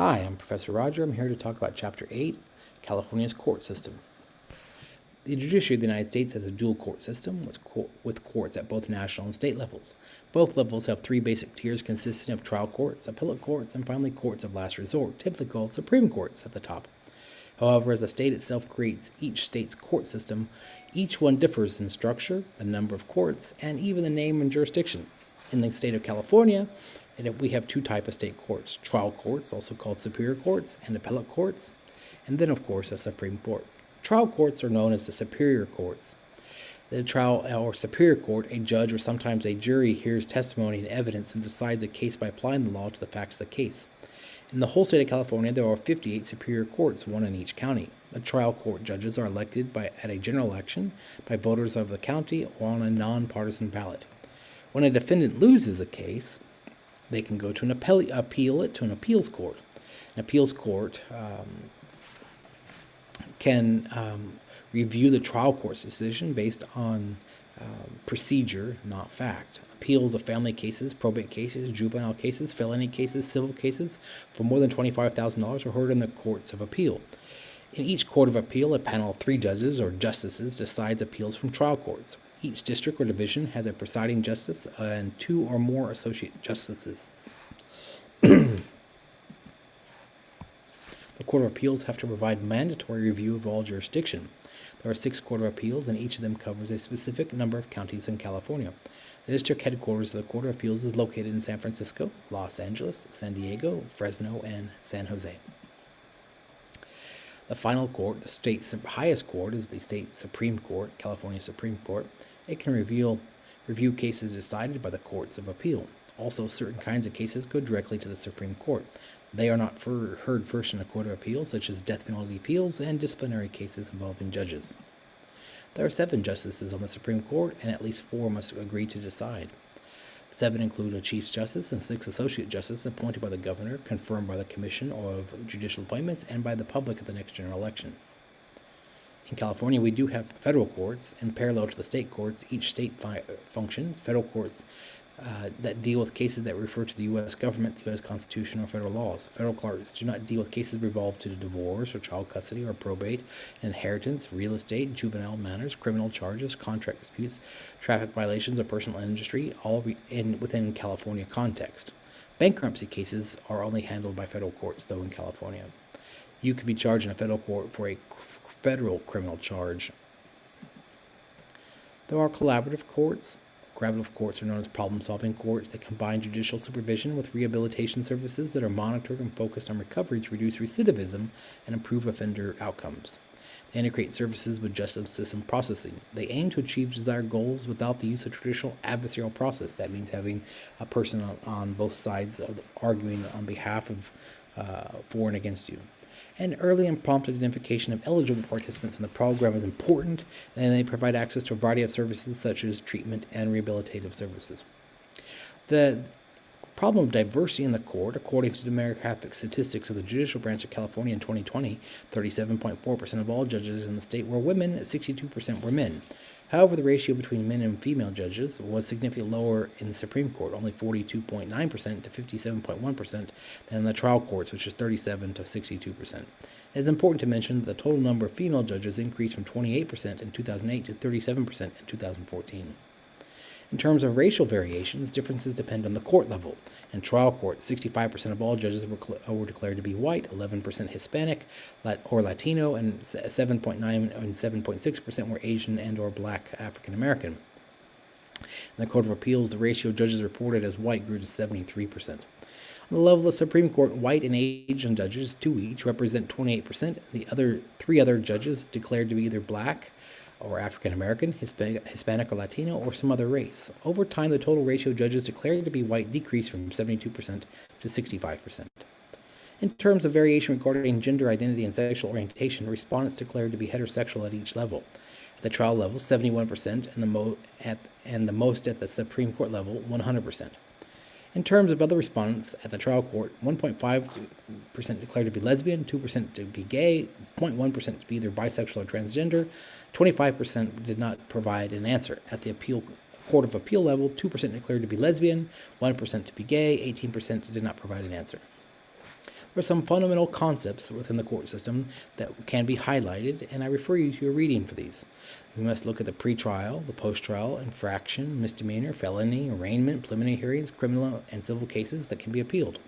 Hi, I'm Professor Roger. I'm here to talk about Chapter 8, California's court system. The Judiciary of the United States has a dual court system with courts at both national and state levels. Both levels have three basic tiers consisting of trial courts, appellate courts, and finally courts of last resort, typically called Supreme Courts at the top. However, as the state itself creates each state's court system, each one differs in structure, the number of courts, and even the name and jurisdiction. In the state of California, we have two types of state courts: trial courts, also called superior courts, and appellate courts, and then, of course, a Supreme Court. Trial courts are known as the superior courts. The trial or superior court, a judge or sometimes a jury hears testimony and evidence and decides a case by applying the law to the facts of the case. In the whole state of California, there are 58 superior courts, one in each county. The trial court judges are elected at a general election by voters of the county or on a nonpartisan ballot. When a defendant loses a case, they can go to appeal it to an appeals court. An appeals court can review the trial court's decision based on procedure, not fact. Appeals of family cases, probate cases, juvenile cases, felony cases, civil cases for more than $25,000 are heard in the courts of appeal. In each court of appeal, a panel of 3 judges or justices decides appeals from trial courts. Each district or division has a presiding justice and 2 or more associate justices. The Court of Appeals have to provide mandatory review of all jurisdiction. There are 6 Court of Appeals, and each of them covers a specific number of counties in California. The district headquarters of the Court of Appeals is located in San Francisco, Los Angeles, San Diego, Fresno, and San Jose. The final court, the state's highest court, is the state Supreme Court, California Supreme Court. It can review cases decided by the courts of appeal. Also, certain kinds of cases go directly to the Supreme Court. They are not heard first in a court of appeal, such as death penalty appeals and disciplinary cases involving judges. There are 7 justices on the Supreme Court, and at least 4 must agree to decide. 7 include a Chief Justice and 6 Associate Justices appointed by the Governor, confirmed by the Commission of Judicial Appointments, and by the public at the next general election. In California, we do have federal courts, and parallel to the state courts, each state functions. Federal courts that deal with cases that refer to the U.S. government, the U.S. Constitution, or federal laws. Federal courts do not deal with cases revolved to divorce or child custody or probate, inheritance, real estate, juvenile matters, criminal charges, contract disputes, traffic violations, or personal injury, all within California context. Bankruptcy cases are only handled by federal courts, though, in California. You could be charged in a federal court for a federal criminal charge. There are collaborative courts. Collaborative courts are known as problem-solving courts that combine judicial supervision with rehabilitation services that are monitored and focused on recovery to reduce recidivism and improve offender outcomes. They integrate services with justice system processing. They aim to achieve desired goals without the use of traditional adversarial process. That means having a person on both sides arguing on behalf of for and against you. And early and prompt identification of eligible participants in the program is important, and they provide access to a variety of services such as treatment and rehabilitative services. The problem of diversity in the court, according to the demographic statistics of the Judicial Branch of California in 2020, 37.4% of all judges in the state were women, 62% were men. However, the ratio between men and female judges was significantly lower in the Supreme Court, only 42.9% to 57.1%, than in the trial courts, which is 37 to 62%. It is important to mention that the total number of female judges increased from 28% in 2008 to 37% in 2014. In terms of racial variations, differences depend on the court level. In trial court, 65% of all judges were declared to be white, 11% Hispanic or Latino, and 7.9% and 7.6% were Asian and or Black African American. In the Court of Appeals, the ratio of judges reported as white grew to 73%. On the level of the Supreme Court, white and Asian judges, 2 each, represent 28%. The 3 other judges declared to be either Black or African American, Hispanic or Latino, or some other race. Over time, the total ratio of judges declared to be white decreased from 72% to 65%. In terms of variation regarding gender identity and sexual orientation, respondents declared to be heterosexual at each level. At the trial level, 71%, and the most at the Supreme Court level, 100%. In terms of other respondents at the trial court, 1.5% declared to be lesbian, 2% to be gay, 0.1% to be either bisexual or transgender, 25% did not provide an answer. At the Court of Appeal level, 2% declared to be lesbian, 1% to be gay, 18% did not provide an answer. are some fundamental concepts within the court system that can be highlighted, and I refer you to a reading for these. We must look at the pretrial, the post-trial, infraction, misdemeanor, felony, arraignment, preliminary hearings, criminal and civil cases that can be appealed.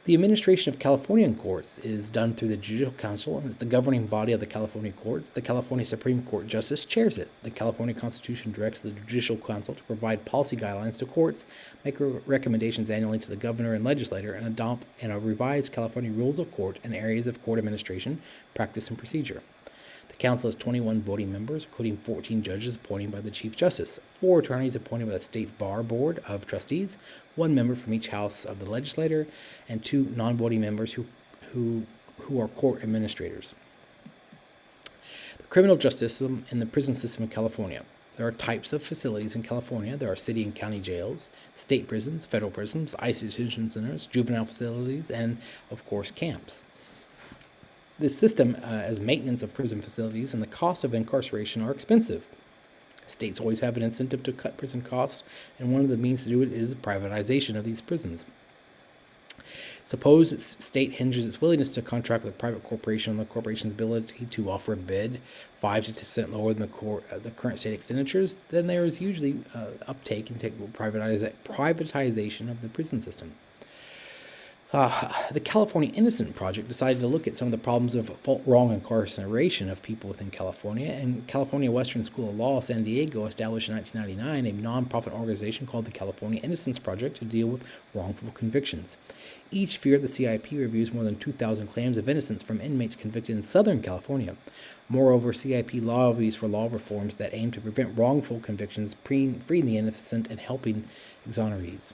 The administration of Californian courts is done through the Judicial Council, and it's the governing body of the California courts. The California Supreme Court Justice chairs it. The California Constitution directs the Judicial Council to provide policy guidelines to courts, make recommendations annually to the governor and legislator, and adopt and revise California rules of court and areas of court administration, practice, and procedure. The council has 21 voting members, including 14 judges appointed by the Chief Justice, 4 attorneys appointed by the State Bar Board of Trustees, 1 member from each house of the legislature, and 2 non-voting members who are court administrators. The criminal justice system and the prison system in California. There are types of facilities in California. There are city and county jails, state prisons, federal prisons, ICE detention centers, juvenile facilities, and, of course, camps. This system, as maintenance of prison facilities and the cost of incarceration, are expensive. States always have an incentive to cut prison costs, and one of the means to do it is privatization of these prisons. Suppose its state hinges its willingness to contract with a private corporation on the corporation's ability to offer a bid 5 to 10% lower than the current state expenditures, then there is usually uptake and privatization of the prison system. The California Innocent Project decided to look at some of the problems of wrong incarceration of people within California, and California Western School of Law, San Diego, established in 1999 a nonprofit organization called the California Innocence Project to deal with wrongful convictions. Each year, the CIP reviews more than 2,000 claims of innocence from inmates convicted in Southern California. Moreover, CIP lobbies for law reforms that aim to prevent wrongful convictions, freeing the innocent, and helping exonerees.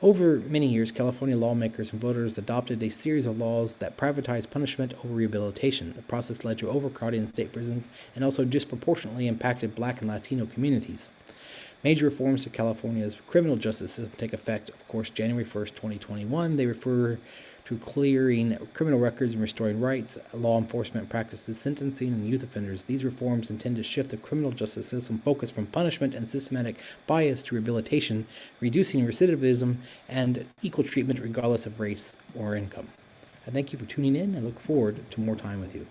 Over many years, California lawmakers and voters adopted a series of laws that privatized punishment over rehabilitation. The process led to overcrowding in state prisons and also disproportionately impacted Black and Latino communities. Major reforms to California's criminal justice system take effect, of course, January 1st, 2021. They refer to clearing criminal records and restoring rights, law enforcement practices, sentencing, and youth offenders. These reforms intend to shift the criminal justice system focus from punishment and systematic bias to rehabilitation, reducing recidivism and equal treatment regardless of race or income. I thank you for tuning in and look forward to more time with you.